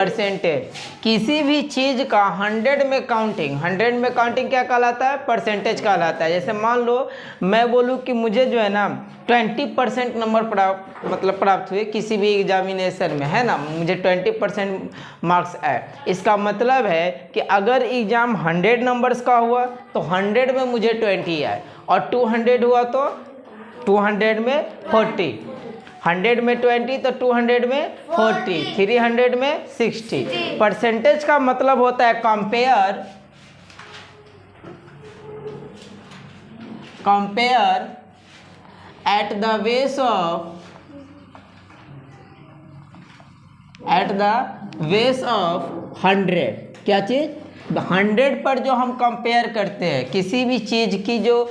Percentage. किसी भी चीज़ का 100 में काउंटिंग, 100 में काउंटिंग क्या कहलाता है? परसेंटेज कहलाता है। जैसे मान लो मैं बोलूँ कि मुझे जो है ना 20% नंबर प्राप्त हुए किसी भी एग्जामिनेशन में, है ना, मुझे 20% मार्क्स आए। इसका मतलब है कि अगर एग्ज़ाम 100 नंबर्स का हुआ तो 100 में मुझे 20 आए, और 200 हुआ तो 200 में 40, 100 में 20 तो 200 में 40, 300 में 60। परसेंटेज का मतलब होता है compare at the base of 100। क्या चीज़? 100 पर जो हम कंपेयर करते हैं किसी भी चीज़ की, जो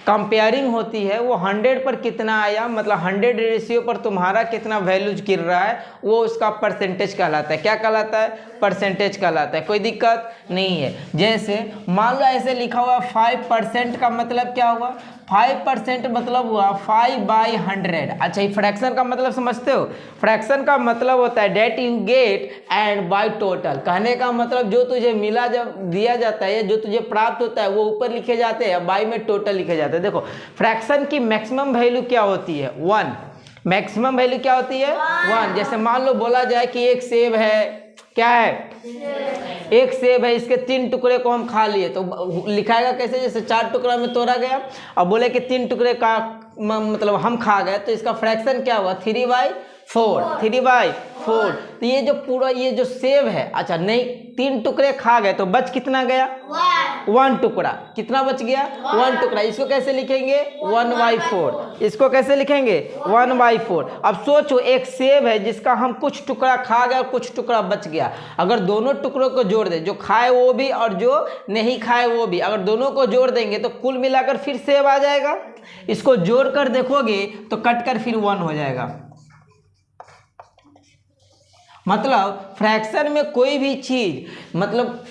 कंपेयरिंग होती है, वो 100 पर कितना आया, मतलब 100 रेशियो पर तुम्हारा कितना वैल्यूज गिर रहा है, वो उसका परसेंटेज कहलाता है। क्या कहलाता है? परसेंटेज कहलाता है। कोई दिक्कत नहीं है। जैसे मान लो ऐसे लिखा हुआ 5% का मतलब क्या हुआ? 5% मतलब हुआ 5/100। अच्छा, ये फ्रैक्शन का मतलब समझते हो? फ्रैक्शन का मतलब होता है debt you get and by total. कहने का मतलब जो तुझे मिला, जब दिया जाता है, जो तुझे प्राप्त होता है, वो ऊपर लिखे जाते हैं, बाय में टोटल लिखे जाते हैं। देखो फ्रैक्शन की मैक्सिमम वैल्यू क्या होती है? 1। मैक्सिमम वैल्यू क्या होती है? 1। जैसे मान लो बोला जाए कि एक सेब है, क्या है? एक सेब है, इसके 3 टुकड़े को हम खा लिए, तो लिखाएगा कैसे? जैसे 4 टुकड़ा में तोड़ा गया, और बोले कि 3 टुकड़े का मतलब हम खा गए, तो इसका फ्रैक्शन क्या हुआ? 3/4, 3/4। तो ये जो पूरा ये जो सेब है, अच्छा नहीं, 3 टुकड़े खा गए तो बच कितना गया? 1 टुकड़ा। कितना बच गया? 1 टुकड़ा। इसको कैसे लिखेंगे? 1/4। इसको कैसे लिखेंगे? 1/4। अब सोचो एक सेब है जिसका हम कुछ टुकड़ा खा गए और कुछ टुकड़ा बच गया। अगर दोनों टुकड़ों को जोड़ दे, जो खाए वो भी और जो नहीं खाए वो भी, अगर दोनों को जोड़ देंगे तो कुल मिलाकर फिर सेब आ जाएगा। इसको जोड़कर देखोगे तो कटकर फिर 1 हो जाएगा। मतलब फ्रैक्शन में कोई भी चीज, मतलब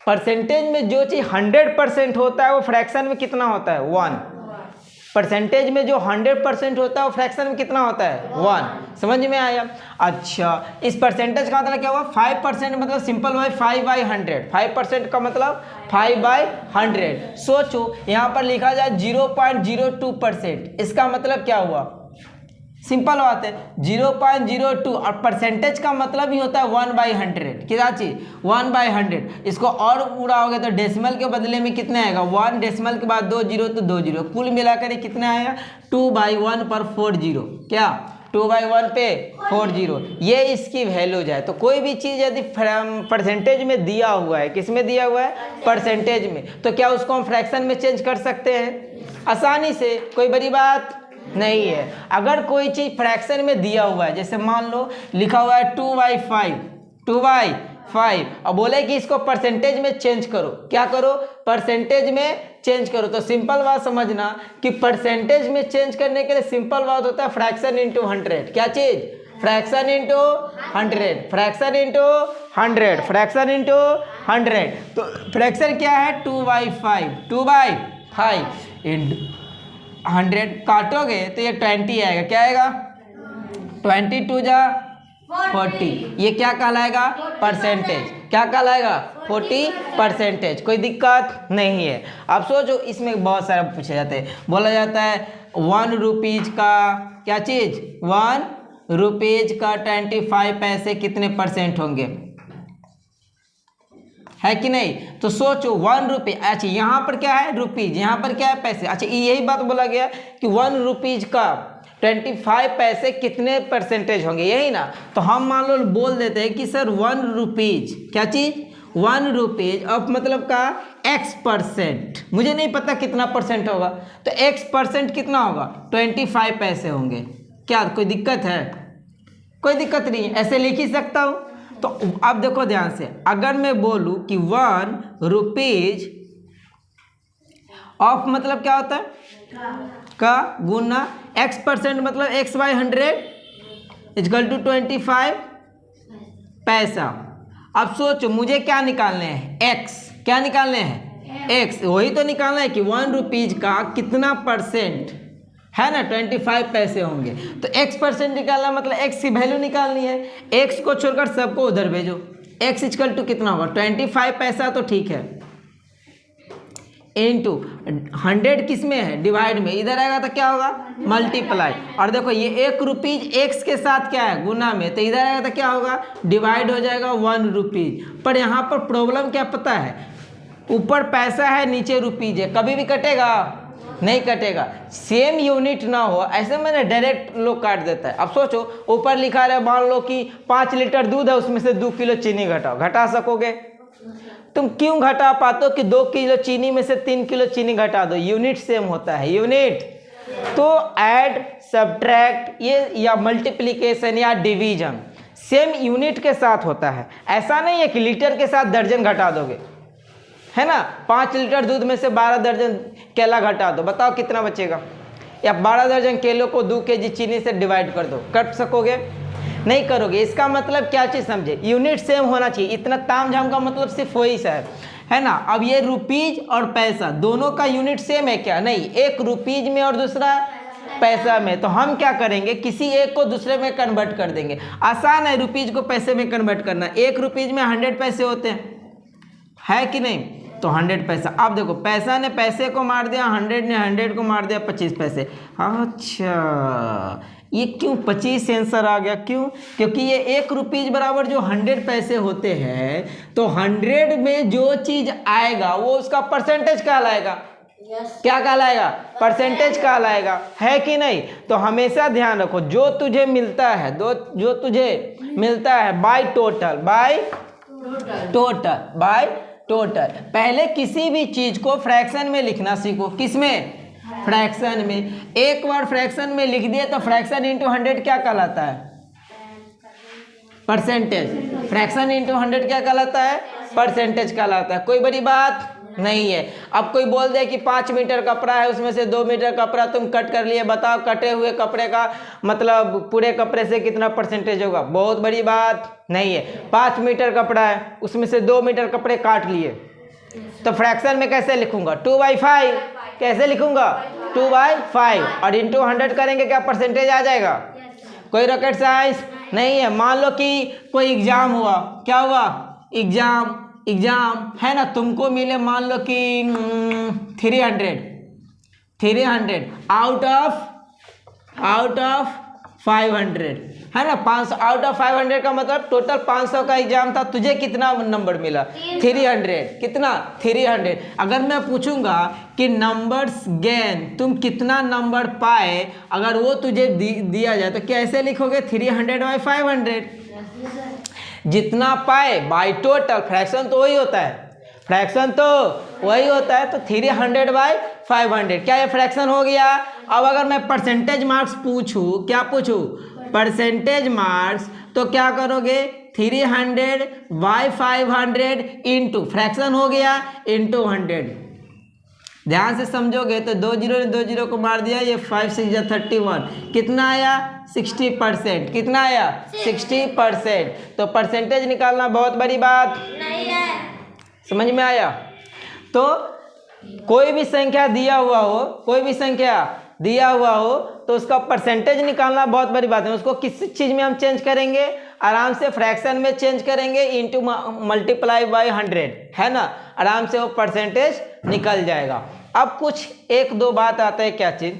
परसेंटेज में जो चीज 100% होता है वो फ्रैक्शन में कितना होता है? 1। परसेंटेज में जो 100% होता है वो फ्रैक्शन में कितना होता है? 1। समझ में आया? अच्छा, इस परसेंटेज का मतलब क्या हुआ? 5% मतलब सिंपल हुआ 5/100। 5% का मतलब 5/100। सोचो यहाँ पर लिखा जाए 0.02%, इसका मतलब क्या हुआ? सिंपल बात है, 0.02। और परसेंटेज का मतलब ही होता है 1/100। क्या चीज? 1/100। इसको और उड़ाओगे तो डेसिमल के बदले में कितना आएगा? 1, डेसिमल के बाद 2 जीरो तो 2 जीरो, कुल मिलाकर कितना आएगा? 2/1 पर 4 जीरो। क्या? 2/1 पे 4 जीरो। ये इसकी वैल्यूज है। तो कोई भी चीज़ यदि परसेंटेज में दिया हुआ है, किस में दिया हुआ है? परसेंटेज में, तो क्या उसको हम फ्रैक्शन में चेंज कर सकते हैं आसानी से? कोई बड़ी बात नहीं है। अगर कोई चीज फ्रैक्शन में दिया हुआ है, जैसे मान लो लिखा हुआ है 2/5, 2/5, और बोले कि इसको परसेंटेज में चेंज करो, क्या करो? परसेंटेज में चेंज करो। तो सिंपल बात समझना कि परसेंटेज में चेंज करने के लिए सिंपल बात होता है फ्रैक्शन इंटू 100। क्या चीज? Fraction into 100, fraction into 100, fraction into 100। तो फ्रैक्शन क्या है? 2/5, 2/5 इंटू 100 काटोगे तो ये 20 आएगा। क्या आएगा? 22 जा 40। ये क्या कहलाएगा? परसेंटेज। क्या कहलाएगा? 40%। कोई दिक्कत नहीं है। अब सोचो इसमें बहुत सारा पूछे जाते हैं। बोला जाता है 1 रुपीज का, क्या चीज? 1 रुपीज का 25 पैसे कितने % होंगे, है कि नहीं? तो सोचो 1 रुपये, अच्छा यहाँ पर क्या है? रुपीज, यहाँ पर क्या है? पैसे। अच्छा यही बात बोला गया कि 1 रुपीज का 25 पैसे कितने % होंगे, यही ना? तो हम मान लो बोल देते हैं कि सर 1 रुपीज, क्या चीज? 1 रुपीज ऑफ मतलब का X%, मुझे नहीं पता कितना % होगा, तो X% कितना होगा? 25 पैसे होंगे। क्या कोई दिक्कत है? कोई दिक्कत नहीं, ऐसे लिख ही सकता हूँ। तो अब देखो ध्यान से, अगर मैं बोलूं कि 1 रुपीज ऑफ मतलब क्या होता है? का गुना X% मतलब X/100 इक्वल टू 25 पैसा। अब सोचो मुझे क्या निकालने हैं? X। क्या निकालने हैं? X। वही तो निकालना है कि 1 रुपीज का कितना %, है ना, 25 पैसे होंगे। तो x% निकालना मतलब x की वैल्यू निकालनी है, x को छोड़कर सबको उधर भेजो। x इक्वल टू कितना होगा, 25 पैसा तो ठीक है, इनटू 100 किस में है, डिवाइड में, इधर आएगा तो क्या होगा, मल्टीप्लाई। और देखो ये 1 रुपीज x के साथ क्या है, गुना में, तो इधर आएगा तो क्या होगा, डिवाइड हो जाएगा 1 रुपीज। पर यहाँ पर प्रॉब्लम क्या पता है, ऊपर पैसा है नीचे रुपीज है, कभी भी कटेगा नहीं कटेगा। सेम यूनिट ना हो ऐसे मैंने डायरेक्ट लोग काट देता है। अब सोचो ऊपर लिखा रहा है, मान लो कि 5 लीटर दूध है, उसमें से 2 किलो चीनी घटाओ, घटा सकोगे? तुम क्यों घटा पाते हो कि 2 किलो चीनी में से 3 किलो चीनी घटा दो, यूनिट सेम होता है, यूनिट। तो ऐड सब्ट्रैक्ट ये या मल्टीप्लिकेशन या डिवीजन सेम यूनिट के साथ होता है। ऐसा नहीं है कि लीटर के साथ दर्जन घटा दोगे, है ना। 5 लीटर दूध में से 12 दर्जन केला घटा दो, बताओ कितना बचेगा। या 12 दर्जन केलों को 2 केजी चीनी से डिवाइड कर दो, कट सकोगे? नहीं करोगे। इसका मतलब क्या चीज़ समझे, यूनिट सेम होना चाहिए। इतना ताम झाम का मतलब सिर्फ वही सा है ना। अब ये रुपीज और पैसा दोनों का यूनिट सेम है क्या, नहीं, एक रुपीज में और दूसरा पैसा में। तो हम क्या करेंगे, किसी एक को दूसरे में कन्वर्ट कर देंगे। आसान है रुपीज को पैसे में कन्वर्ट करना। 1 रुपीज में 100 पैसे होते हैं, है कि नहीं, तो 100 पैसा। अब देखो पैसा ने पैसे को मार दिया, 100 ने 100 को मार दिया, 25 पैसे। अच्छा ये क्यों 25 आंसर आ गया, क्यों, क्योंकि ये 1 रुपीज बराबर जो 100 पैसे होते हैं, तो 100 में जो चीज आएगा वो उसका परसेंटेज कहलाएगा। क्या कहलाएगा, परसेंटेज कहलाएगा, है कि नहीं। तो हमेशा ध्यान रखो, जो तुझे मिलता है, जो तुझे मिलता है बाय टोटल, बाय टोटल। पहले किसी भी चीज को फ्रैक्शन में लिखना सीखो। किसमें, फ्रैक्शन में। एक बार फ्रैक्शन में लिख दिए तो फ्रैक्शन इंटू 100 क्या कहलाता है, परसेंटेज। फ्रैक्शन इंटू 100 क्या कहलाता है, परसेंटेज कहलाता है। कोई बड़ी बात नहीं है। अब कोई बोल दे कि 5 मीटर कपड़ा है, उसमें से 2 मीटर कपड़ा तुम कट कर लिए, बताओ कटे हुए कपड़े का मतलब पूरे कपड़े से कितना परसेंटेज होगा। बहुत बड़ी बात नहीं है। 5 मीटर कपड़ा है, उसमें से 2 मीटर कपड़े काट लिए, तो फ्रैक्शन में कैसे लिखूंगा, 2/5। कैसे लिखूंगा, 2/5। और इंटू 100 करेंगे, क्या परसेंटेज आ जाएगा। कोई रॉकेट साइंस नहीं है। मान लो कि कोई एग्जाम हुआ, क्या हुआ, एग्जाम है ना, तुमको मिले मान लो कि 300 आउट ऑफ 500, है ना। 500 आउट ऑफ 500 का मतलब टोटल 500 का एग्जाम था, तुझे कितना नंबर मिला, 300। कितना, 300। अगर मैं पूछूंगा कि नंबर्स गेन, तुम कितना नंबर पाए, अगर वो तुझे दिया जाए तो कैसे लिखोगे, 300/500। जितना पाए बाय टोटल, फ्रैक्शन तो वही होता है, तो 300/500। क्या ये फ्रैक्शन हो गया। अब अगर मैं परसेंटेज मार्क्स पूछूं, क्या पूछूं, परसेंटेज मार्क्स, तो क्या करोगे, 300/500 इंटू फ्रैक्शन हो गया इंटू 100। ध्यान से समझोगे तो 2 0 ने 2 0 को मार दिया, ये 5 6 31, कितना आया, 60%। कितना आया, 60%। तो परसेंटेज निकालना बहुत बड़ी बात नहीं है, समझ में आया। तो कोई भी संख्या दिया हुआ हो, तो उसका परसेंटेज निकालना बहुत बड़ी बात है। उसको किस चीज़ में हम चेंज करेंगे, आराम से फ्रैक्शन में चेंज करेंगे, इंटू मल्टीप्लाई बाय 100, है ना, आराम से वो परसेंटेज निकल जाएगा। अब कुछ 1-2 बात आता है, क्या चीज़,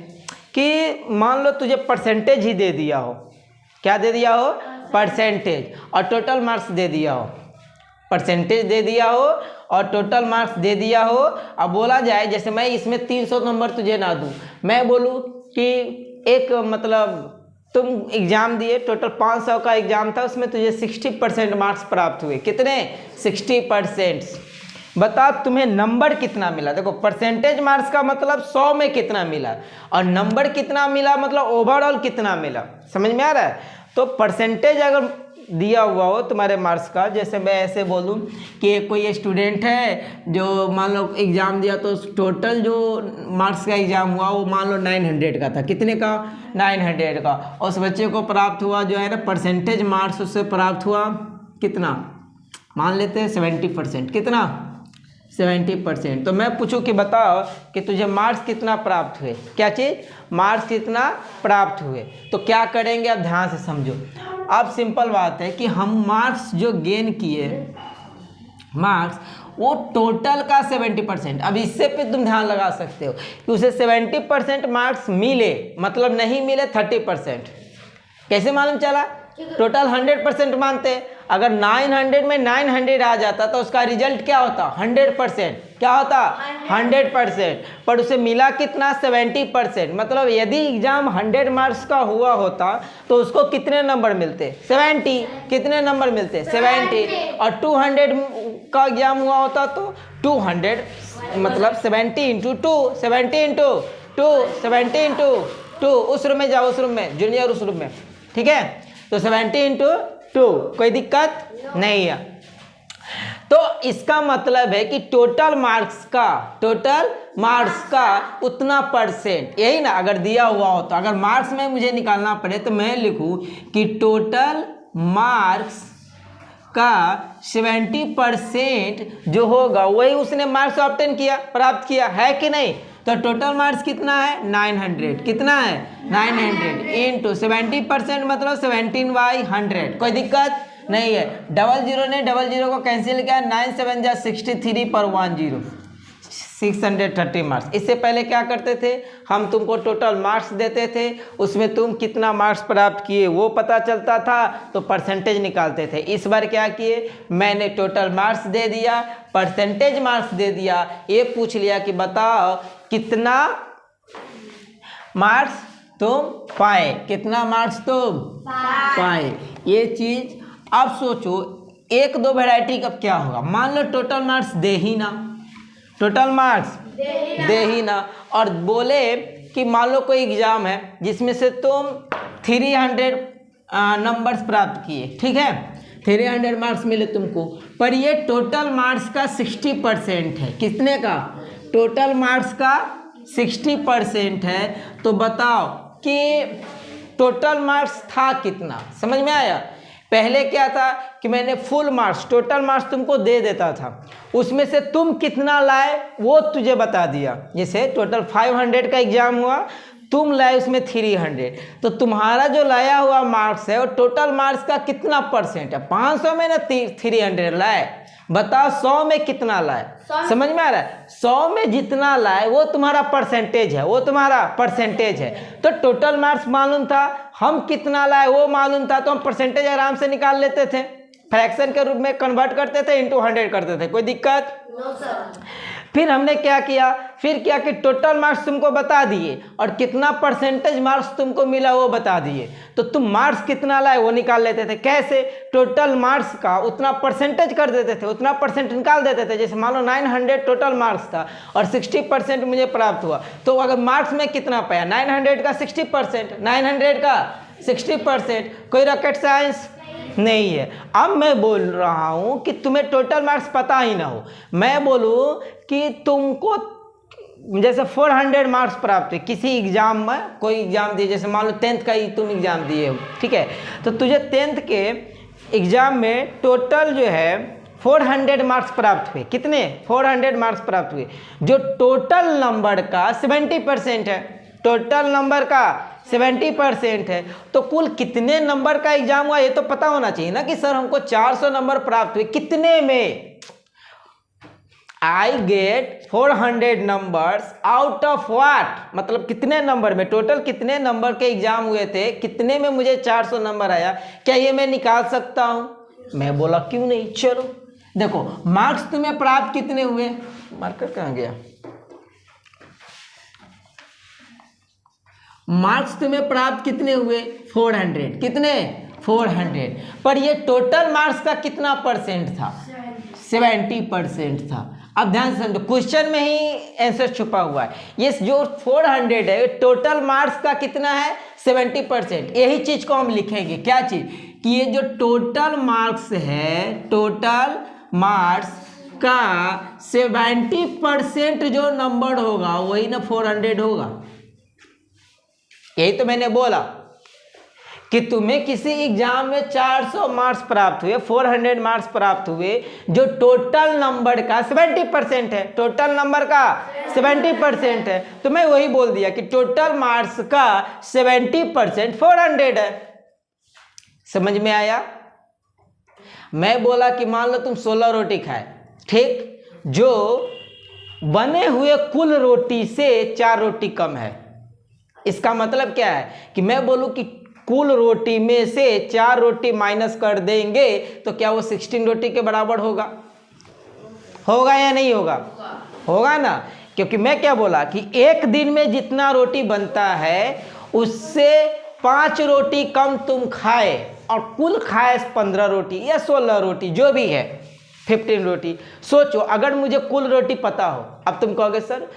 कि मान लो तुझे परसेंटेज ही दे दिया हो, क्या दे दिया हो, परसेंटेज, और टोटल मार्क्स दे दिया हो, परसेंटेज दे दिया हो और टोटल मार्क्स दे दिया हो। अब बोला जाए, जैसे मैं इसमें 300 नंबर तुझे ना दूं, मैं बोलूं कि एक मतलब तुम एग्ज़ाम दिए, टोटल 500 का एग्ज़ाम था, उसमें तुझे 60% मार्क्स प्राप्त हुए। कितने, 60%। बता तुम्हें नंबर कितना मिला। देखो परसेंटेज मार्क्स का मतलब 100 में कितना मिला, और नंबर कितना मिला मतलब ओवरऑल कितना मिला। समझ में आ रहा है। तो परसेंटेज अगर दिया हुआ हो तुम्हारे मार्क्स का, जैसे मैं ऐसे बोलूं कि कोई स्टूडेंट है जो मान लो एग्ज़ाम दिया, तो टोटल जो मार्क्स का एग्ज़ाम हुआ वो मान लो 900 का था। कितने का, 900 का। और उस बच्चे को प्राप्त हुआ जो है ना परसेंटेज मार्क्स, उससे प्राप्त हुआ कितना, मान लेते हैं 70%। कितना, 70%। तो मैं पूछूं कि बताओ कि तुझे मार्क्स कितना प्राप्त हुए, क्या चीज़, मार्क्स कितना प्राप्त हुए। तो क्या करेंगे, अब ध्यान से समझो। अब सिंपल बात है कि हम मार्क्स जो गेन किए, मार्क्स वो टोटल का 70%। अब इससे पे तुम ध्यान लगा सकते हो कि उसे 70% मार्क्स मिले, मतलब नहीं मिले 30%। कैसे मालूम चला, टोटल 100% मानते हैं। अगर 900 में 900 आ जाता तो उसका रिजल्ट क्या होता, 100%। क्या होता, 100%। पर उसे मिला कितना, 70%। मतलब यदि एग्जाम 100 मार्क्स का हुआ होता तो उसको कितने नंबर मिलते, 70। कितने नंबर मिलते, 70। और 200 का एग्जाम हुआ होता तो 200 मतलब 70 इंटू 2, 70 इंटू 2, 70 इंटू 2। उस रूम में जाओ, उस रूम में, जूनियर उस रूम में, ठीक है। तो 70 इंटू 2, कोई दिक्कत नहीं है। तो इसका मतलब है कि टोटल मार्क्स का उतना परसेंट, यही ना, अगर दिया हुआ हो तो अगर मार्क्स में मुझे निकालना पड़े तो मैं लिखूं कि टोटल मार्क्स का 70% जो होगा वही उसने मार्क्स ऑब्टेन किया, प्राप्त किया, है कि नहीं। तो टोटल मार्क्स कितना है, 900। कितना है, 900 इंटू 70% मतलब 17/100। कोई दिक्कत नहीं है। 00 ने 00 को कैंसिल किया, 9 7 जा 63 पर 10, 630 मार्क्स। इससे पहले क्या करते थे, हम तुमको टोटल मार्क्स देते थे, उसमें तुम कितना मार्क्स प्राप्त किए वो पता चलता था, तो परसेंटेज निकालते थे। इस बार क्या किए, मैंने टोटल मार्क्स दे दिया, परसेंटेज मार्क्स दे दिया, ये पूछ लिया कि बताओ कितना मार्क्स तुम पाए, कितना मार्क्स तुम पाए, ये चीज। अब सोचो एक दो वैरायटी का क्या होगा, मान लो टोटल मार्क्स दे ही ना, टोटल मार्क्स दे ही ना, और बोले कि मान लो कोई एग्जाम है जिसमें से तुम 300 नंबर्स प्राप्त किए, ठीक है, 300 मार्क्स मिले तुमको, पर ये टोटल मार्क्स का 60% है। कितने का, टोटल मार्क्स का 60% है। तो बताओ कि टोटल मार्क्स था कितना, समझ में आया। पहले क्या था कि मैंने फुल मार्क्स, टोटल मार्क्स तुमको दे देता था, उसमें से तुम कितना लाए वो तुझे बता दिया। जैसे टोटल 500 का एग्जाम हुआ, तुम लाए उसमें 300, तो तुम्हारा जो लाया हुआ मार्क्स है वो टोटल मार्क्स का कितना परसेंट है, 500 में ना 300 लाए, बताओ 100 में कितना लाए, समझ में आ रहा है। 100 में जितना लाए वो तुम्हारा परसेंटेज है, वो तुम्हारा परसेंटेज है। तो टोटल मार्क्स मालूम था, हम कितना लाए वो मालूम था, तो हम परसेंटेज आराम से निकाल लेते थे, फ्रैक्शन के रूप में कन्वर्ट करते थे, इंटू 100 करते थे, कोई दिक्कत नो सर। फिर हमने क्या किया, फिर क्या कि टोटल मार्क्स तुमको बता दिए और कितना परसेंटेज मार्क्स तुमको मिला वो बता दिए, तो तुम मार्क्स कितना लाए वो निकाल लेते थे। कैसे, टोटल मार्क्स का उतना परसेंटेज कर देते थे, उतना परसेंट निकाल देते थे। जैसे मान लो 900 टोटल मार्क्स था और 60% मुझे प्राप्त हुआ, तो अगर मार्क्स में कितना पाया, 900 का 60%, 900 का 60%, कोई रॉकेट साइंस नहीं है। अब मैं बोल रहा हूं कि तुम्हें टोटल मार्क्स पता ही ना हो, मैं बोलूं कि तुमको जैसे 400 मार्क्स प्राप्त हुए किसी एग्जाम में, कोई एग्जाम दिए, जैसे मान लो 10th का ही तुम एग्जाम दिए हो, ठीक है, तो तुझे 10th के एग्जाम में टोटल जो है 400 मार्क्स प्राप्त हुए। कितने, 400 मार्क्स प्राप्त हुए, जो टोटल नंबर का 70% है, टोटल नंबर का 70% है। तो कुल कितने नंबर का एग्जाम हुआ ये तो पता होना चाहिए ना, कि सर हमको 400 नंबर प्राप्त हुए, कितने में, I get 400 numbers out of what, मतलब कितने नंबर में, टोटल कितने नंबर के एग्जाम हुए थे, कितने में मुझे 400 नंबर आया, क्या ये मैं निकाल सकता हूं। मैं बोला क्यों नहीं, चलो देखो मार्क्स तुम्हें प्राप्त कितने हुए, मार्कर कहां गया, मार्क्स तुम्हें प्राप्त कितने हुए, 400, कितने, 400, पर ये टोटल मार्क्स का कितना परसेंट था, 70% था। अब ध्यान से समझो, क्वेश्चन में ही आंसर छुपा हुआ है। ये जो 400 है टोटल मार्क्स का कितना है, 70%। यही चीज को हम लिखेंगे, क्या चीज, कि ये जो टोटल मार्क्स है, टोटल मार्क्स का 70% जो नंबर होगा वही ना 400 होगा। यही तो मैंने बोला कि तुम्हें किसी एग्जाम में 400 मार्क्स प्राप्त हुए, 400 मार्क्स प्राप्त हुए, जो टोटल नंबर का 70% है, टोटल नंबर का 70% है, तो मैं वही बोल दिया कि टोटल मार्क्स का 70% 400 है। समझ में आया? मैं बोला कि मान लो तुम 16 रोटी खाए, ठीक, जो बने हुए कुल रोटी से 4 रोटी कम है। इसका मतलब क्या है कि मैं बोलूं कि कुल रोटी में से 4 रोटी माइनस कर देंगे तो क्या वो 16 रोटी के बराबर होगा? होगा या नहीं होगा? होगा ना, क्योंकि मैं क्या बोला कि एक दिन में जितना रोटी बनता है उससे 5 रोटी कम तुम खाए और कुल खाए 15 रोटी या 16 रोटी जो भी है, 15 रोटी। सोचो अगर मुझे कुल रोटी पता हो, अब तुम कहोगे सर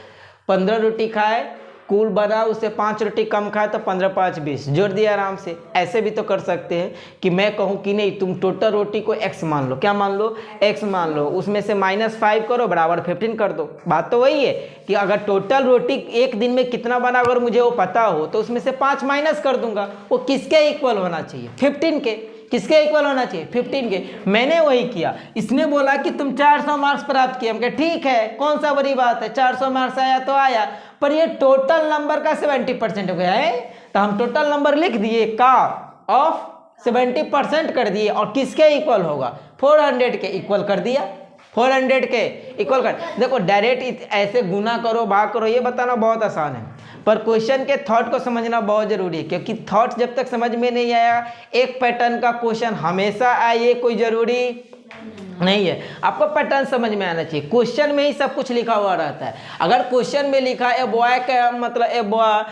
15 रोटी खाए, कुल बना उससे 5 रोटी कम खाए तो 15 5 20, जोड़ दिया आराम से। ऐसे भी तो कर सकते हैं कि मैं कहूँ कि नहीं तुम टोटल रोटी को x मान लो, क्या मान लो? x मान लो, उसमें से -5 करो बराबर 15 कर दो। बात तो वही है कि अगर टोटल रोटी एक दिन में कितना बना अगर मुझे वो पता हो तो उसमें से 5 माइनस कर दूंगा। वो किसके इक्वल होना चाहिए? 15 के। किसके इक्वल होना चाहिए? 15 के। मैंने वही किया। इसने बोला कि तुम 400 मार्क्स प्राप्त किए, हम कहे ठीक है, कौन सा बड़ी बात है, 400 मार्क्स आया तो आया, पर ये टोटल नंबर का 70% हो गया है, तो हम टोटल नंबर लिख दिए का ऑफ 70% कर दिए और किसके इक्वल होगा? 400 के इक्वल कर दिया। 400 के इक्वल कर। देखो डायरेक्ट ऐसे गुना करो भाग करो ये बताना बहुत आसान है, पर क्वेश्चन के थॉट को समझना बहुत जरूरी है, क्योंकि थॉट जब तक समझ में नहीं आया, एक पैटर्न का क्वेश्चन हमेशा आए कोई जरूरी नहीं है। आपको पैटर्न समझ में आना चाहिए। क्वेश्चन में ही सब कुछ लिखा हुआ रहता है। अगर क्वेश्चन में लिखा ए बॉय का मतलब ए बॉय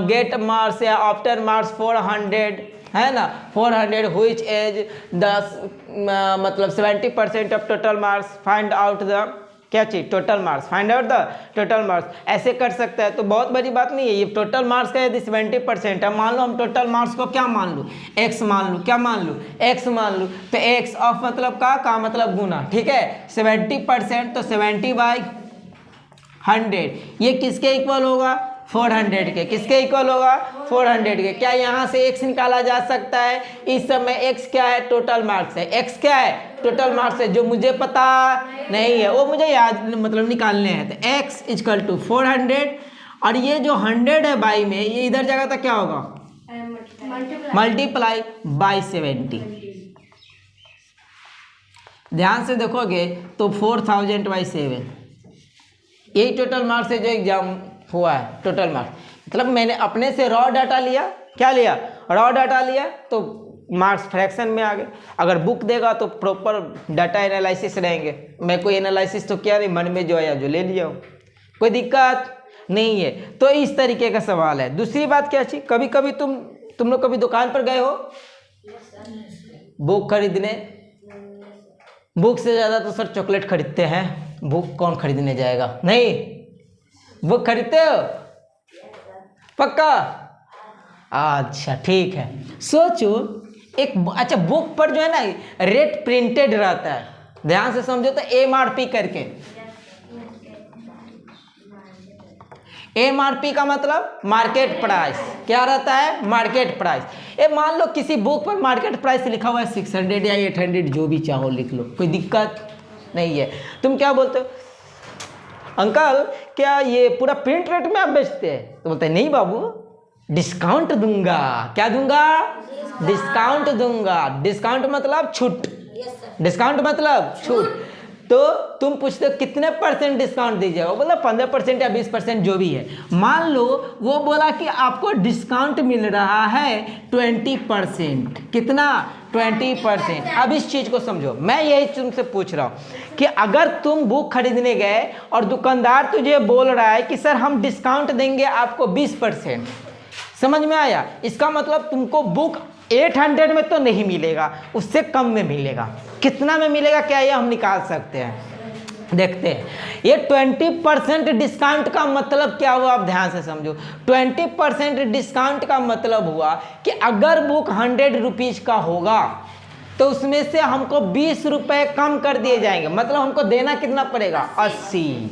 गेट मार्क्स या आफ्टर मार्क्स 400 है ना, 400 व्हिच एज 10 मतलब 70% of total marks, find out the क्या चीज? Total marks, find out the total marks, ऐसे कर सकता है। तो बहुत बड़ी बात नहीं है ये। टोटल मार्क्स का यदि 70% है, मान लो हम टोटल मार्क्स को क्या मान लूँ? x मान लूँ, क्या मान लूँ? x मान लूँ, तो x ऑफ मतलब का मतलब गुना, ठीक है। 70% तो 70/100, ये किसके इक्वल होगा? 400 के। किसके इक्वल होगा? 400 के। क्या यहाँ से x निकाला जा सकता है? इस समय x क्या है? टोटल मार्क्स है। x क्या है? टोटल मार्क्स है, जो मुझे पता नहीं है वो मुझे याद मतलब निकालने हैं। तो x इक्वल टू 400 और ये जो 100 है बाई में, ये इधर जगह तक क्या होगा? Multiply by 70। ध्यान से देखोगे तो 4000/7 यही टोटल मार्क्स है जो एग्जाम हुआ है। टोटल मार्क्स मतलब मैंने अपने से रॉ डाटा लिया, क्या लिया? रॉ डाटा लिया, तो मार्क्स फ्रैक्शन में आ गए। अगर बुक देगा तो प्रॉपर डाटा एनालिसिस रहेंगे। मैं कोई एनालिसिस तो किया नहीं, मन में जो आया जो ले लिया हो, कोई दिक्कत नहीं है। तो इस तरीके का सवाल है। दूसरी बात क्या थी, कभी कभी तुम लोग कभी दुकान पर गए हो बुक खरीदने? बुक से ज़्यादा तो सर चॉकलेट खरीदते हैं। बुक कौन खरीदने जाएगा? नहीं, बुक खरीदते हो? पक्का? अच्छा ठीक है। सोचो एक अच्छा बुक पर जो है ना रेट प्रिंटेड रहता है, ध्यान से समझो तो MRP करके। MRP का मतलब मार्केट प्राइस, क्या रहता है? Market price. ये मान लो किसी बुक पर मार्केट प्राइस लिखा हुआ है 600 या 800, जो भी चाहो लिख लो, कोई दिक्कत नहीं है। तुम क्या बोलते हो? अंकल क्या ये पूरा प्रिंट रेट में आप बेचते हैं? तो बोलते हैं नहीं बाबू, डिस्काउंट दूंगा। क्या दूंगा? डिस्काउंट दूंगा। डिस्काउंट मतलब छूट। डिस्काउंट मतलब छूट। तो तुम पूछते हो कितने % डिस्काउंट दीजिएगा? वो बोला 15% या 20% जो भी है। मान लो वो बोला कि आपको डिस्काउंट मिल रहा है 20%। कितना? 20%। अब इस चीज़ को समझो, मैं यही तुमसे पूछ रहा हूँ कि अगर तुम बुक खरीदने गए और दुकानदार तुझे बोल रहा है कि सर हम डिस्काउंट देंगे आपको 20%, समझ में आया? इसका मतलब तुमको बुक 800 में तो नहीं मिलेगा, उससे कम में मिलेगा। कितना में मिलेगा क्या ये हम निकाल सकते हैं, देखते हैं। ये 20% डिस्काउंट का मतलब क्या हुआ, आप ध्यान से समझो। 20% डिस्काउंट का मतलब हुआ कि अगर बुक 100 रुपीज का होगा तो उसमें से हमको 20 रुपए कम कर दिए जाएंगे, मतलब हमको देना कितना पड़ेगा? 80।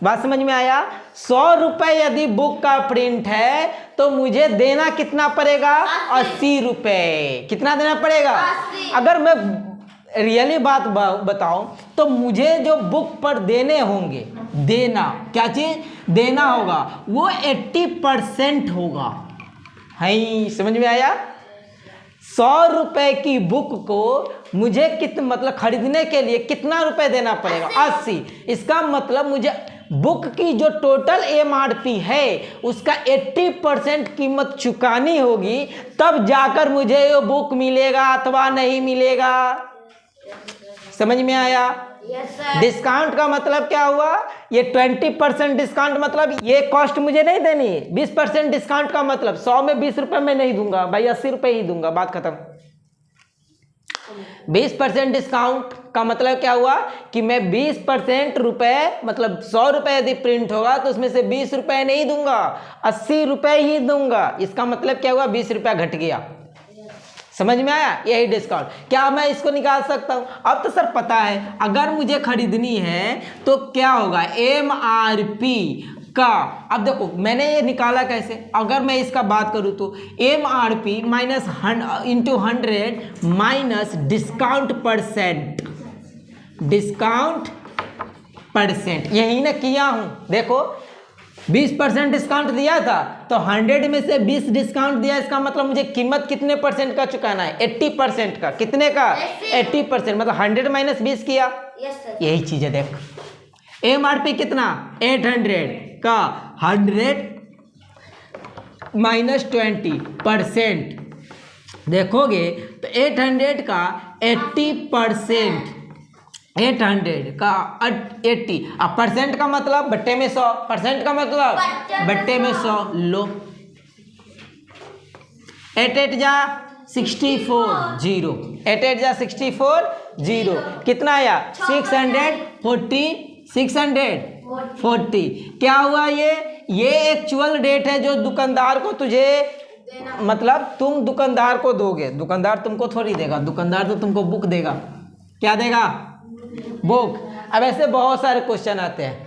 बात समझ में आया? 100 रुपए यदि बुक का प्रिंट है तो मुझे देना कितना पड़ेगा? 80 रुपये। कितना देना पड़ेगा? 80। अगर मैं रियली बात बताऊं तो मुझे जो बुक पर देने होंगे, देना क्या चीज देना होगा, वो 80% होगा। है, समझ में आया? 100 रुपए की बुक को मुझे मतलब खरीदने के लिए कितना रुपए देना पड़ेगा? 80। इसका मतलब मुझे बुक की जो टोटल MRP है उसका 80% कीमत चुकानी होगी, तब जाकर मुझे ये बुक मिलेगा अथवा नहीं मिलेगा। समझ में आया? Yes sir. डिस्काउंट का मतलब क्या हुआ? ये 20% डिस्काउंट मतलब ये कॉस्ट मुझे नहीं देनी। 20% डिस्काउंट का मतलब 100 में 20 रुपए मैं नहीं दूंगा भाई, 80 रुपए ही दूंगा, बात खत्म। 20% डिस्काउंट का मतलब क्या हुआ कि मैं 20% रुपए मतलब 100 रुपए यदि प्रिंट होगा तो उसमें से 20 रुपए नहीं दूंगा, 80 रुपए ही दूंगा। इसका मतलब क्या हुआ? 20 रुपया घट गया। समझ में आया? यही डिस्काउंट। क्या मैं इसको निकाल सकता हूं? अब तो सर पता है, अगर मुझे खरीदनी है तो क्या होगा? MRP का, अब देखो मैंने ये निकाला कैसे, अगर मैं इसका बात करूं तो MRP minus into 100 minus discount percent, discount percent, यही ना किया हूं। देखो 20% डिस्काउंट दिया था तो 100 में से 20 डिस्काउंट दिया, इसका मतलब मुझे कीमत कितने परसेंट का चुकाना है? 80% का। कितने का? 80%, मतलब 100 माइनस 20 किया। Yes sir. यही चीज है। देख MRP कितना? 800 का 100 माइनस 20% देखोगे तो 800 का 80%, 800 का 80, अब परसेंट का मतलब बट्टे में 100, परसेंट का मतलब बट्टे में 100 लो। 8 8 जा 64 0, 8 8 जा 64 0, कितना आया? 640, 640। क्या हुआ? ये एक्चुअल रेट है जो दुकानदार को तुझे मतलब तुम दुकानदार को दोगे, दुकानदार तुमको थोड़ी देगा, दुकानदार तो तुमको बुक देगा। क्या देगा? बुक। अब ऐसे बहुत सारे क्वेश्चन आते हैं,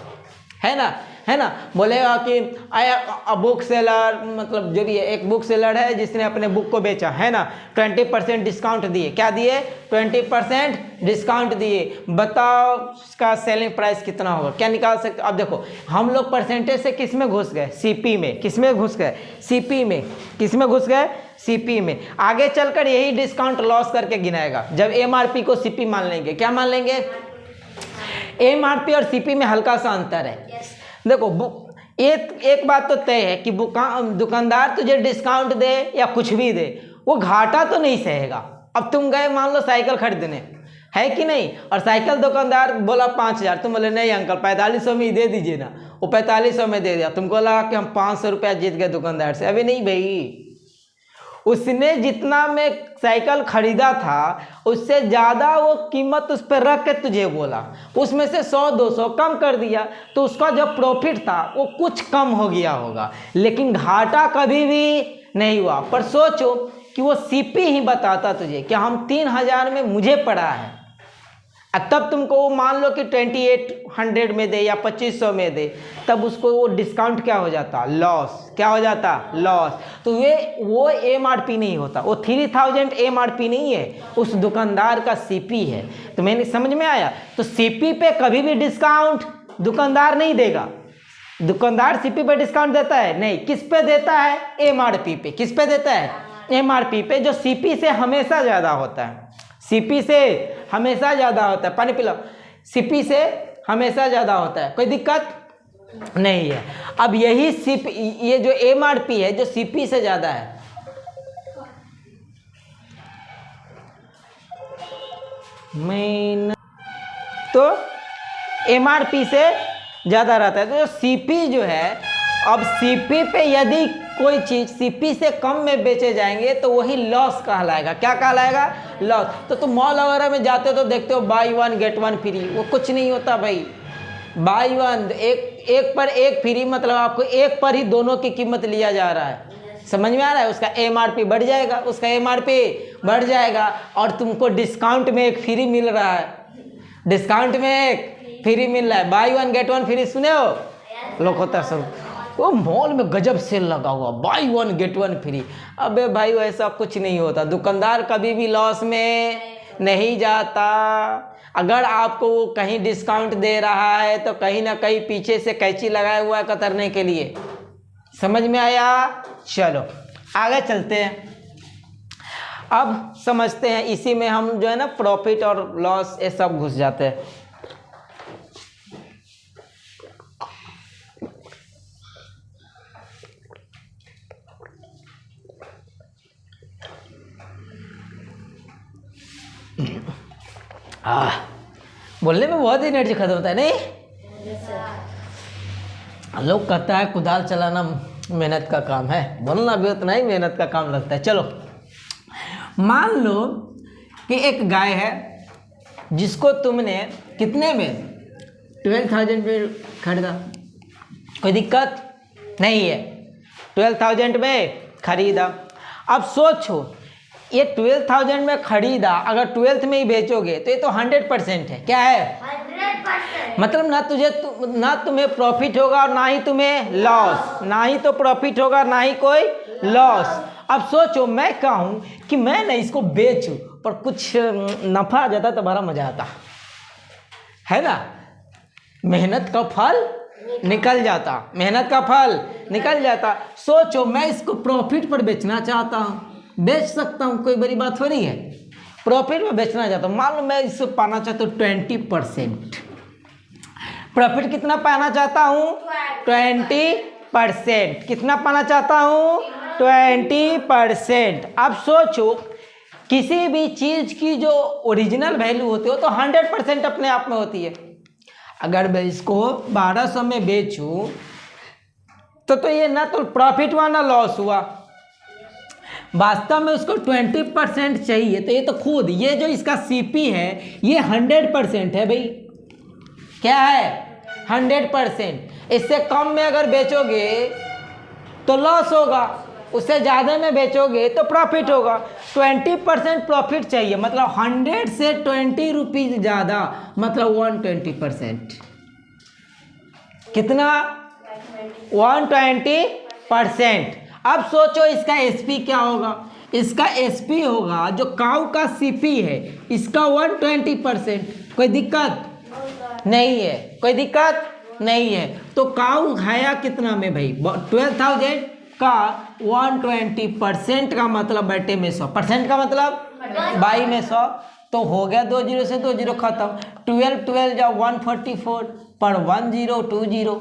है ना, बोलेगा कि आया बुक सेलर, मतलब जो भी है, एक बुक सेलर है जिसने अपने बुक को बेचा, है ना, 20% डिस्काउंट दिए। क्या दिए? 20% डिस्काउंट दिए। बताओ उसका सेलिंग प्राइस कितना होगा? क्या निकाल सकते? अब देखो हम लोग परसेंटेज से किस में घुस गए? CP में। किस में घुस गए? CP में। किस में घुस गए? CP में। आगे चलकर यही डिस्काउंट लॉस करके गिनाएगा जब MRP को CP मान लेंगे। क्या मान लेंगे? MRP और CP में हल्का सा अंतर है। देखो एक बात तो तय है कि दुकानदार तुझे डिस्काउंट दे या कुछ भी दे, वो घाटा तो नहीं सहेगा। अब तुम गए मान लो साइकिल खरीदने, है कि नहीं, और साइकिल दुकानदार बोला 5000, तुम बोले नहीं अंकल 4500 में ही दे दीजिए ना, वो 4500 में दे दिया। तुमको लगा कि हम 500 रुपया जीत गए दुकानदार से। अभी नहीं भाई, उसने जितना में साइकिल खरीदा था उससे ज़्यादा वो कीमत उस पर रख के तुझे बोला, उसमें से 100-200 कम कर दिया, तो उसका जो प्रॉफिट था वो कुछ कम हो गया होगा, लेकिन घाटा कभी भी नहीं हुआ। पर सोचो कि वो CP ही बताता तुझे कि हम 3000 में मुझे पड़ा है, तब तुमको वो मान लो कि 2800 में दे या 2500 में दे, तब उसको वो डिस्काउंट क्या हो जाता? लॉस। क्या हो जाता? लॉस। तो वो MRP नहीं होता, वो 3000 MRP नहीं है, उस दुकानदार का CP है। तो मैंने समझ में आया? तो CP पे कभी भी डिस्काउंट दुकानदार नहीं देगा। दुकानदार CP पे डिस्काउंट देता है? नहीं। किस पे देता है? MRP पे। किस पे देता है? MRP पे, जो CP से हमेशा ज़्यादा होता है। CP से हमेशा ज़्यादा होता है। पानी पिलाओ। CP से हमेशा ज़्यादा होता है, कोई दिक्कत नहीं है। अब यही CP, ये जो MRP है जो CP से ज़्यादा है, तो MRP से ज़्यादा रहता है। तो जो CP जो है, अब CP पे यदि कोई चीज़ CP से कम में बेचे जाएंगे तो वही लॉस कहलाएगा। क्या कहलाएगा? लॉस। तो तुम मॉल वगैरह में जाते हो तो देखते हो बाई 1 गेट 1 फ्री, वो कुछ नहीं होता भाई। बाई 1 एक पर एक फ्री, मतलब आपको एक पर ही दोनों की कीमत लिया जा रहा है। समझ में आ रहा है? उसका MRP बढ़ जाएगा, उसका MRP बढ़ जाएगा, और तुमको डिस्काउंट में एक फ्री मिल रहा है, डिस्काउंट में एक फ्री मिल रहा है। बाई 1 गेट 1 फ्री, सुने हो? लोग होता सब वो मॉल में गजब सेल लगा हुआ, बाई 1 गेट 1 फ्री। अबे भाई ऐसा कुछ नहीं होता, दुकानदार कभी भी लॉस में नहीं जाता। अगर आपको वो कहीं डिस्काउंट दे रहा है तो कहीं ना कहीं पीछे से कैंची लगाया हुआ है कतरने के लिए। समझ में आया? चलो आगे चलते हैं। अब समझते हैं, इसी में हम जो है ना प्रॉफिट और लॉस ये सब घुस जाते हैं। बोलने में बहुत एनर्जी खत्म होता है नहीं? लोग कहता है कुदाल चलाना मेहनत का काम है, बोलना भी उतना ही मेहनत का काम लगता है। चलो मान लो कि एक गाय है जिसको तुमने कितने में 12,000 में खरीदा, कोई दिक्कत नहीं है, 12,000 में खरीदा। अब सोचो ये 12,000 में खरीदा, अगर 12th में ही बेचोगे तो ये तो 100% है। क्या है? 100%। मतलब ना तुम्हें प्रॉफिट होगा और ना ही तुम्हें लॉस, ना ही तो प्रॉफिट होगा ना ही कोई लॉस। अब सोचो मैं कहूँ कि मैं ना इसको बेचूं पर कुछ नफा आ जाता तो बड़ा मजा आता है ना। मेहनत का फल निकल जाता, मेहनत का फल निकल जाता। सोचो मैं इसको प्रॉफिट पर बेचना चाहता हूँ, बेच सकता हूँ, कोई बड़ी बात हो रही है। प्रॉफिट में बेचना चाहता हूँ, मान लो मैं इससे पाना चाहता हूँ 20%। प्रॉफिट कितना पाना चाहता हूँ? 20%। कितना पाना चाहता हूँ? 20%। अब सोचो किसी भी चीज़ की जो ओरिजिनल वैल्यू होती है वो तो 100% अपने आप में होती है। अगर मैं इसको 1200 में बेचूं तो ये ना तो प्रॉफिट हुआ ना लॉस हुआ। वास्तव में उसको 20% चाहिए, तो ये तो खुद ये जो इसका सीपी है ये 100% है भाई। क्या है? 100%। इससे कम में अगर बेचोगे तो लॉस होगा, उससे ज़्यादा में बेचोगे तो प्रॉफिट होगा। 20% प्रॉफिट चाहिए, मतलब 100 से 20 रुपीज़ ज़्यादा, मतलब 120%। कितना? 120%। अब सोचो इसका एसपी क्या होगा? इसका एसपी होगा जो काऊ का सीपी है इसका 120%। कोई दिक्कत नहीं है, कोई दिक्कत नहीं है। तो काऊ खाया कितना में भाई? 12,000 का 120% का मतलब बटे में 100%, का मतलब बाई में 100, तो हो गया 2 जीरो से 2 जीरो खत्म। 12 जा 144 पर 1020।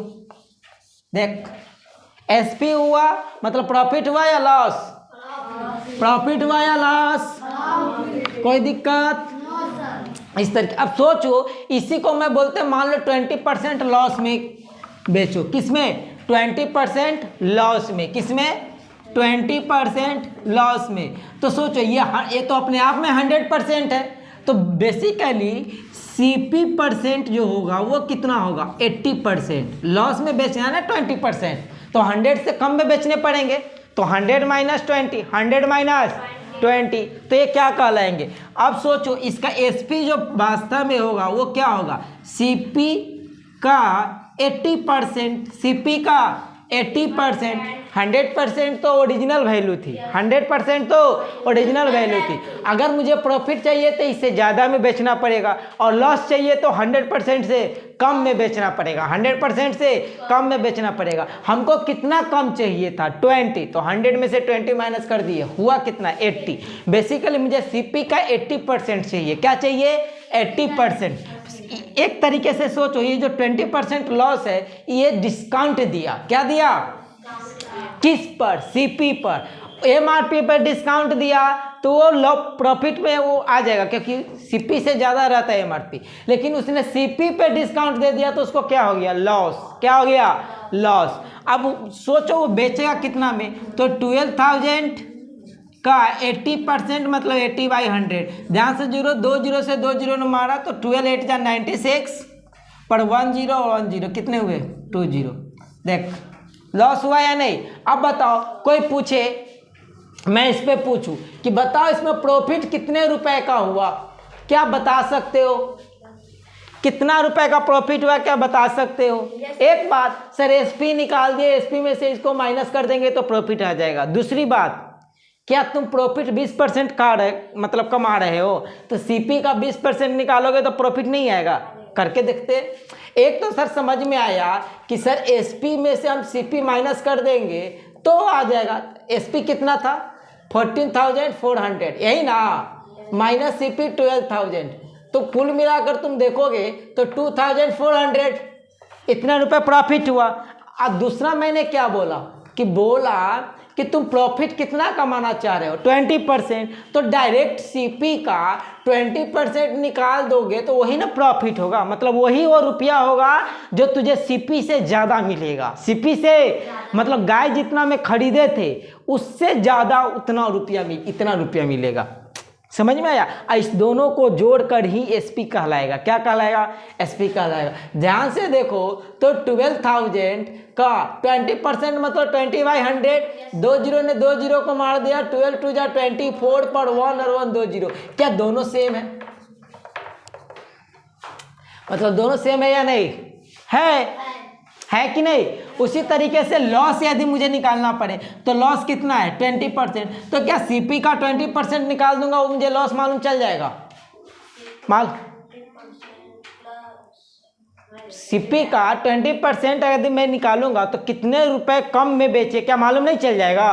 देख एसपी हुआ मतलब प्रॉफिट हुआ या लॉस? प्रॉफिट हुआ या लॉस? कोई दिक्कत? इस तरीके। अब सोचो इसी को मैं बोलते हैं, मान लो 20% लॉस में बेचो। किसमें? 20% लॉस में। किसमें? 20% लॉस में। तो सोचो ये तो अपने आप में 100% है, तो बेसिकली सीपी परसेंट जो होगा वो कितना होगा? 80%। लॉस में बेचना है ना 20%, तो 100 से कम में बेचने पड़ेंगे, तो 100 माइनस 20, 100 माइनस 20, तो ये क्या कहलाएंगे? अब सोचो इसका एसपी जो वास्तव में होगा वो क्या होगा? सीपी का 80%, सीपी का 80%। 100% तो ओरिजिनल वैल्यू थी, 100% तो ओरिजिनल वैल्यू थी। अगर मुझे प्रॉफिट चाहिए तो इससे ज़्यादा में बेचना पड़ेगा, और लॉस चाहिए तो 100% से कम में बेचना पड़ेगा, 100% से कम में बेचना पड़ेगा। हमको कितना कम चाहिए था? 20, तो 100 में से 20 माइनस कर दिए, हुआ कितना? 80। बेसिकली मुझे सीपी का 80% चाहिए। क्या चाहिए? 80%। एक तरीके से सोचो ये जो 20% लॉस है ये डिस्काउंट दिया। क्या दिया? किस पर? सीपी पर। एमआरपी पर डिस्काउंट दिया तो वो लो प्रॉफिट में वो आ जाएगा, क्योंकि सीपी से ज़्यादा रहता है एमआरपी। लेकिन उसने सीपी पे डिस्काउंट दे दिया तो उसको क्या हो गया? लॉस। क्या हो गया? लॉस। अब सोचो वो बेचेगा कितना में? तो 12,000 का 80% मतलब 80/100। ध्यान से 2 जीरो से 2 जीरो ने मारा तो 12 8 जा 96 पर 1 0 और 1 0 कितने हुए? 2 0। देख लॉस हुआ या नहीं? अब बताओ कोई पूछे, मैं इस पे पूछूं कि बताओ इसमें प्रॉफिट कितने रुपए का हुआ, क्या बता सकते हो? कितना रुपए का प्रॉफिट हुआ क्या बता सकते हो? एक बात सर एसपी निकाल दिए, एसपी में से इसको माइनस कर देंगे तो प्रॉफिट आ जाएगा। दूसरी बात, क्या तुम प्रॉफिट 20% मतलब कमा रहे हो तो सीपी का 20% निकालोगे तो प्रॉफिट नहीं आएगा? करके देखते। एक तो सर समझ में आया कि सर एसपी में से हम सीपी माइनस कर देंगे तो आ जाएगा। एसपी कितना था? 14,400, यही ना, माइनस सीपी 12,000, तो कुल मिलाकर तुम देखोगे तो 2,400, इतना रुपए प्रॉफिट हुआ। अब दूसरा मैंने क्या बोला कि तुम प्रॉफिट कितना कमाना चाह रहे हो? 20%, तो डायरेक्ट सीपी का 20% निकाल दोगे तो वही ना प्रॉफिट होगा, मतलब वही वो रुपया होगा जो तुझे सीपी से ज़्यादा मिलेगा। सीपी से मतलब गाय जितना में खरीदे थे उससे ज़्यादा इतना रुपया मिलेगा। समझ में आया? इस दोनों को जोड़कर ही एसपी कहलाएगा। क्या कहलाएगा? एसपी कहलाएगा। ध्यान से देखो तो 12,000 का 20% मतलब 20/100, 2 जीरो ने 2 जीरो को मार दिया, 12 2 जा 24 पर 1 और 1 2 जीरो। क्या दोनों सेम है? मतलब दोनों सेम है या नहीं है कि नहीं? उसी तरीके से लॉस यदि मुझे निकालना पड़े तो लॉस कितना है? 20%, तो क्या सीपी का 20% निकाल दूंगा वो मुझे लॉस मालूम चल जाएगा? सीपी का 20% यदि मैं निकालूंगा तो कितने रुपए कम में बेचे क्या मालूम नहीं चल जाएगा?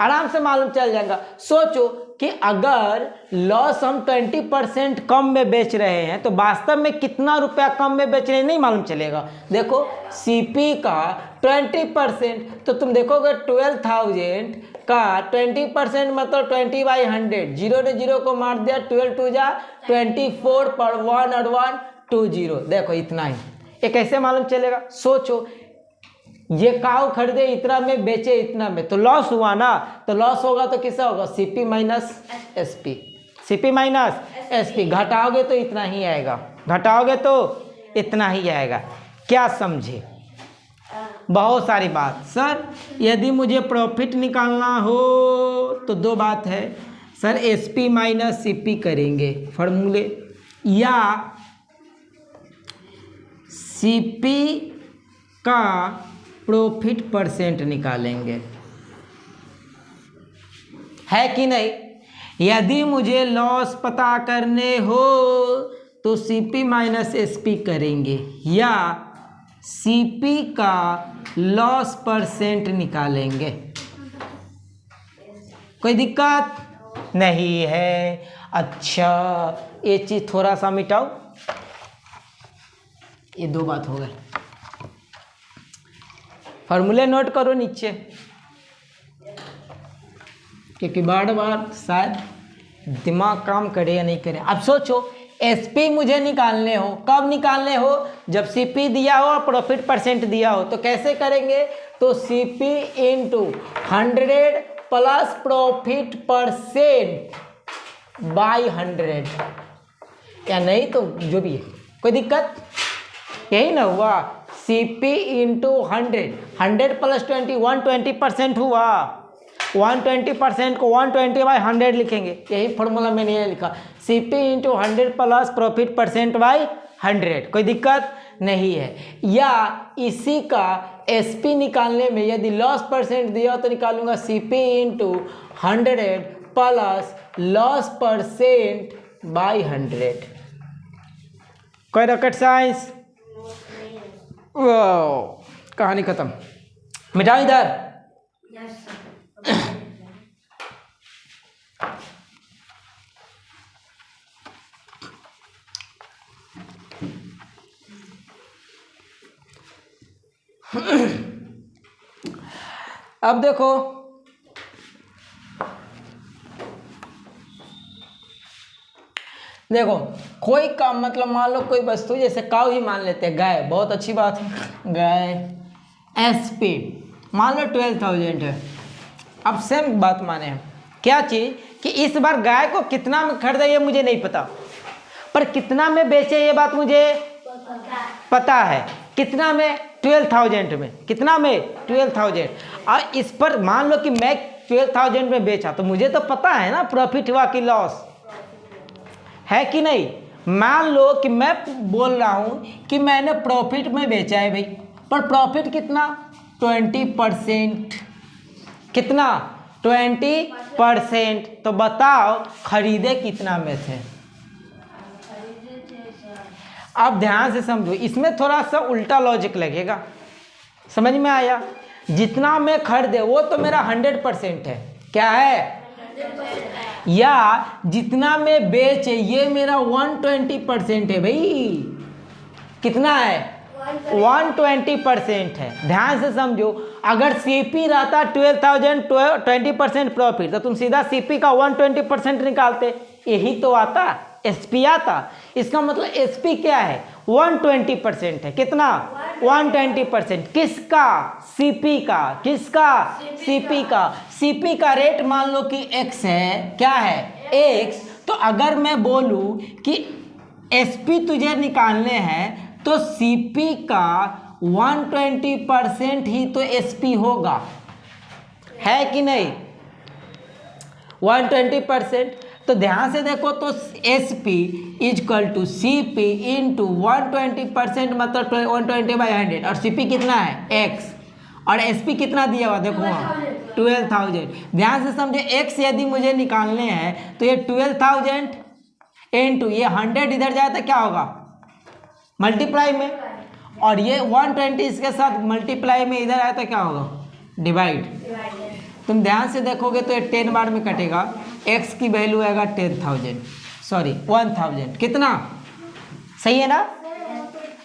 आराम से मालूम चल जाएगा। सोचो कि अगर लॉस हम 20% कम में बेच रहे हैं तो वास्तव में कितना रुपया कम में बेच रहे हैं नहीं मालूम चलेगा। देखो सीपी का 20%, तो तुम देखोगे 12,000 का 20% मतलब 20/100, जीरो ने जीरो को मार दिया, 12 2 जा 24 पर 1 और 1 2 जीरो। देखो इतना ही, ये कैसे मालूम चलेगा? सोचो ये काऊ खरीदे इतना में बेचे इतना में तो लॉस हुआ ना, तो लॉस होगा तो किसका होगा? CP minus SP, CP minus SP. घटाओगे तो इतना ही आएगा, घटाओगे तो इतना ही आएगा। क्या समझे? बहुत सारी बात। सर यदि मुझे प्रॉफिट निकालना हो तो दो बात है सर, एसपी माइनस सीपी करेंगे फॉर्मूले, या सीपी का प्रॉफिट परसेंट निकालेंगे, है कि नहीं? यदि मुझे लॉस पता करने हो तो सीपी माइनस एसपी करेंगे, या सीपी का लॉस परसेंट निकालेंगे। कोई दिक्कत नहीं है? अच्छा ये चीज़ थोड़ा सा मिटाओ, ये दो बात हो गए। फॉर्मूले नोट करो नीचे, क्योंकि बार बार शायद दिमाग काम करे या नहीं करे। अब सोचो एसपी मुझे निकालने हो, कब निकालने हो? जब सीपी दिया हो और प्रॉफिट परसेंट दिया हो। तो कैसे करेंगे? तो CP into 100 plus profit percent by 100, या नहीं तो जो भी है। कोई दिक्कत? यही ना हुआ, सीपी इंटू 100 प्लस 20 120% हुआ। 120% को 120/100 लिखेंगे, यही फॉर्मूला मैंने ये लिखा, CP into 100 plus profit percent by 100। कोई दिक्कत नहीं है? या इसी का एसपी निकालने में यदि लॉस परसेंट दिया तो निकालूंगा CP into 100 plus loss percent by 100। कोई रॉकेट साइंस? कहानी खत्म। मिटाओ इधर। अब देखो कोई काम मतलब मान लो कोई वस्तु, जैसे काऊ ही मान लेते हैं, गाय, बहुत अच्छी बात है, गाय एसपी मान लो 12,000 है। अब सेम बात माने हैं, क्या चीज़ कि इस बार गाय को कितना में खरीदा ये मुझे नहीं पता, पर कितना में बेचे ये बात मुझे पता है। कितना में? 12,000 में। कितना में? 12,000। और इस पर मान लो कि मैं 12,000 में बेचा तो मुझे तो पता है ना प्रॉफिट हुआ कि लॉस, है कि नहीं? मान लो कि मैं बोल रहा हूँ कि मैंने प्रॉफिट में बेचा है भाई, पर प्रॉफिट कितना 20%, कितना 20%। तो बताओ खरीदे कितना में थे। अब ध्यान से समझो, इसमें थोड़ा सा उल्टा लॉजिक लगेगा, समझ में आया। जितना मैं खरीदे वो तो मेरा 100% है, क्या है, या जितना मैं बेचे ये मेरा 120% है भाई। कितना है, 120% है। ध्यान से समझो, अगर सीपी रहता 12,000 20% प्रॉफिट, तो तुम सीधा सीपी का 120% निकालते, यही तो आता, एसपी आता। इसका मतलब एसपी क्या है, 120% है। कितना, 120%। किसका, सीपी का। किसका, सीपी का। सीपी का रेट मान लो कि x है, क्या है, x। तो अगर मैं बोलूं कि एसपी तुझे निकालने हैं तो सीपी का 120% ही तो एसपी होगा, है कि नहीं, 120%। तो ध्यान से देखो, तो S P is equal to C P into 120%, मतलब 120/100। और सी पी कितना है, एक्स, और एस पी कितना दिया हुआ देखो वहाँ 12,000। ध्यान से समझे, एक्स यदि मुझे निकालने हैं तो ये 12,000 इंटू ये 100 इधर जाए तो क्या होगा, मल्टीप्लाई में, और ये 120 इसके साथ मल्टीप्लाई में इधर आए तो क्या होगा, डिवाइड। तुम ध्यान से देखोगे तो ये 10 बार में कटेगा, x की वैल्यू आएगा 10,000, सॉरी 1,000। कितना, सही है ना।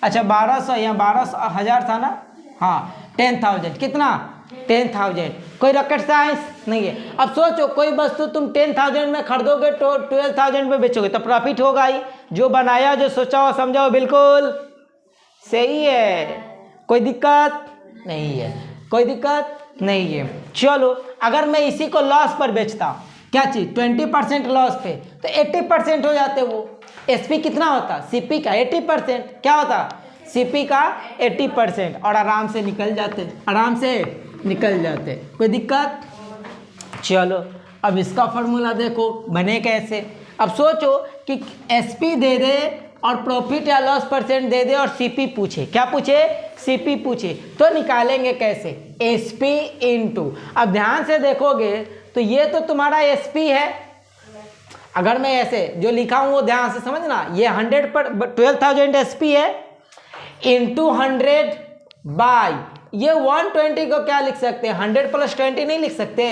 अच्छा 1200, यहाँ 12,000 था ना, हाँ 10,000। कितना, 10,000। कोई रॉकेट साइंस नहीं है। अब सोचो, कोई वस्तु तुम 10,000 में खरीदोगे तो 12,000 में बेचोगे तो प्रॉफिट होगा ही। जो बनाया, जो सोचा हो, समझा हो, बिल्कुल सही है, कोई दिक्कत नहीं है, कोई दिक्कत नहीं है। चलो, अगर मैं इसी को लॉस पर बेचता, क्या चीज, 20% लॉस पे, तो 80% हो जाते वो। एसपी कितना होता, सीपी का 80%, क्या होता, सीपी का 80%, और आराम से निकल जाते, आराम से निकल जाते, कोई दिक्कत। चलो अब इसका फॉर्मूला देखो बने कैसे। अब सोचो कि एसपी दे दे और प्रॉफिट या लॉस परसेंट दे दे और सीपी पूछे, क्या पूछे, सीपी पूछे, तो निकालेंगे कैसे, एसपी इंटू। अब ध्यान से देखोगे तो ये तो तुम्हारा एसपी है। अगर मैं ऐसे जो लिखा हूं वो ध्यान से समझना, ये 100 पर 12,000 एसपी है, इंटू 100 बाय ये 120 को क्या लिख सकते हैं, 100 + 20 नहीं लिख सकते,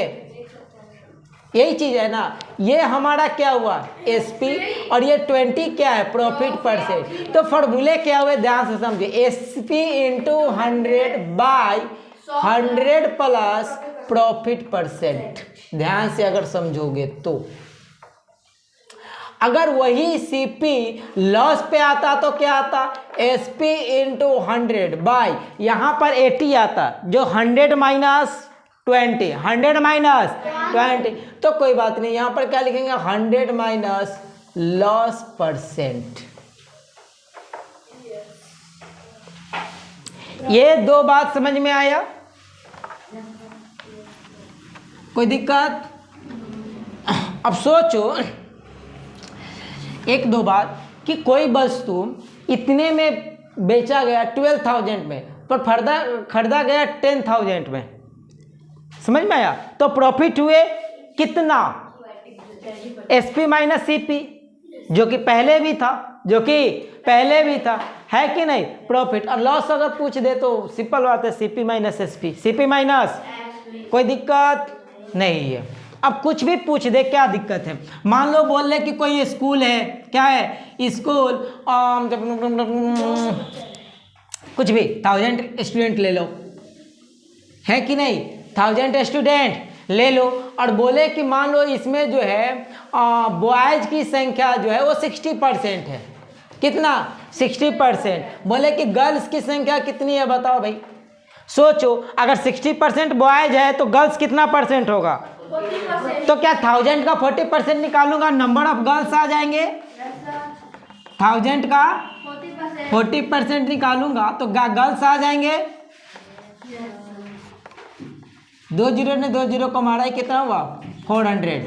यही चीज है ना। ये हमारा क्या हुआ, एसपी, और ये 20 क्या है, प्रॉफिट परसेंट। तो फॉर्मूले क्या हुए, ध्यान से समझिए, SP into 100 by 100 plus profit percent. ध्यान से अगर समझोगे तो, अगर वही सीपी लॉस पे आता तो क्या आता, एसपी इंटू 100 बाय, यहां पर 80 आता, जो 100 माइनस 20, 100 माइनस 20, तो कोई बात नहीं, यहां पर क्या लिखेंगे, 100 माइनस लॉस परसेंट। ये दो बात समझ में आया, कोई दिक्कत। अब सोचो एक दो बात, कि कोई वस्तु इतने में बेचा गया 12,000 में, पर खरीदा गया 10,000 में, समझ में आया। तो प्रॉफिट हुए कितना, एसपी माइनस सीपी, जो कि पहले भी था, जो कि पहले भी था, है कि नहीं, प्रॉफिट। और लॉस अगर पूछ दे तो सिंपल बात है, CP minus SP, CP minus, कोई दिक्कत नहीं है। अब कुछ भी पूछ दे, क्या दिक्कत है। मान लो बोल ले कि कोई स्कूल है, क्या है, स्कूल, कुछ भी 1000 स्टूडेंट ले लो, है कि नहीं, 1000 स्टूडेंट ले लो, और बोले कि मान लो इसमें जो है बॉयज की संख्या जो है वो 60% है, कितना, 60%। बोले कि गर्ल्स की संख्या कितनी है, बताओ भाई। सोचो, अगर 60% बॉयज है तो गर्ल्स कितना परसेंट होगा, 40%। तो क्या 1000 का 40% निकालूंगा, नंबर ऑफ गर्ल्स आ जाएंगे, 1000 का 40% निकालूंगा तो गर्ल्स आ जाएंगे। 2 0 ने 2 0 को मारा है, कितना हुआ, 400,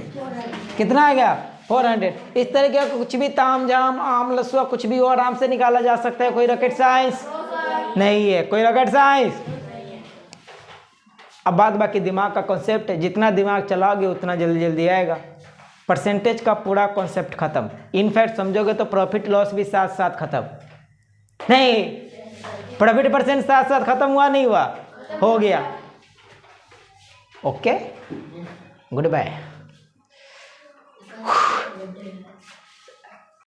कितना आ गया, 400। इस तरह का कुछ भी ताम झाम आम लसुआ कुछ भी हो आराम से निकाला जा सकता है। कोई रॉकेट साइंस नहीं है, कोई रॉकेट साइंस। अब बात बाकी दिमाग का कॉन्सेप्ट है, जितना दिमाग चलाओगे उतना जल्दी जल्दी आएगा। परसेंटेज का पूरा कॉन्सेप्ट खत्म। इनफैक्ट समझोगे तो प्रॉफिट लॉस भी साथ साथ खत्म। नहीं, प्रॉफिट परसेंट साथ साथ खत्म हुआ नहीं हुआ, हो गया। Okay, good bye.